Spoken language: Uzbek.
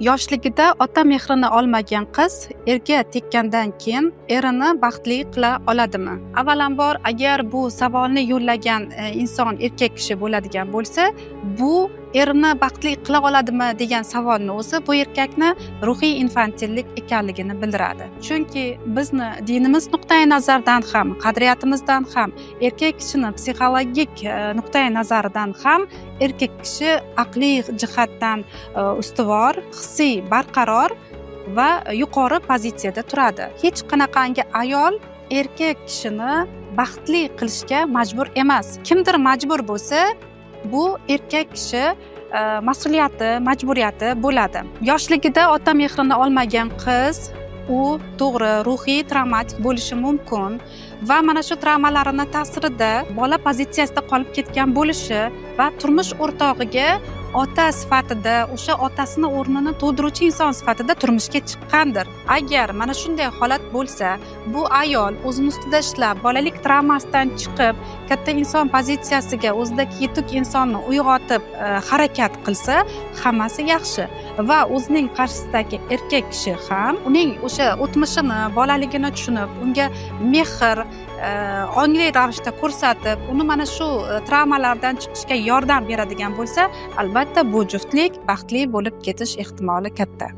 Yoshligida ota mehrini olmagan qiz erga tekkandan keyin erini baxtli qila oladimi? Avvalambor, agar bu savolni yo'llagan inson erkak kishi bo'ladigan bo'lsa, bu erini baxtli qila oladimi degan savolni o'zi bu erkakni ruhiy infantillik ekanligini bildiradi. Chunki bizni dinimiz nuqtai nazaridan ham, qadriyatimizdan ham, erkak kishining psixologik nuqtai nazaridan ham erkak kishi aqliy jihatdan ustuvor, hissiy barqaror va yuqori pozitsiyada turadi. Hech qanaqangi ayol erkak kishini baxtli qilishga majbur emas. Kimdir majbur bo'lsa, bu erkak kishi mas'uliyati, majburiyati bo'ladi. Yoshligida ota mehrini olmagan qiz u to'g'ri ruhiy travmatik bo'lishi mumkin va mana shu travmalarini ta'sirida bola pozitsiyasida qolib ketgan bo'lishi va turmush o'rtog'iga ota sifatida, o'sha otasini o'rnini to'ldiruvchi inson sifatida turmushga chiqqandir. Agar mana shunday holat bo'lsa, bu ayol o'zini ustida ishlab, bolalik travmasidan chiqib, katta inson pozitsiyasiga o'zidagi yetuk insonni uyg'otib harakat qilsa, hammasi yaxshi. Va o'zining qarshisidagi erkak kishi ham uning o'sha o'tmishini, bolaligini tushunib, unga mehr ongli ravishda ko'rsatib, uni mana shu travmalardan chiqishga yordam beradigan bo'lsa, albatta bu juftlik baxtli bo'lib ketish ehtimoli katta.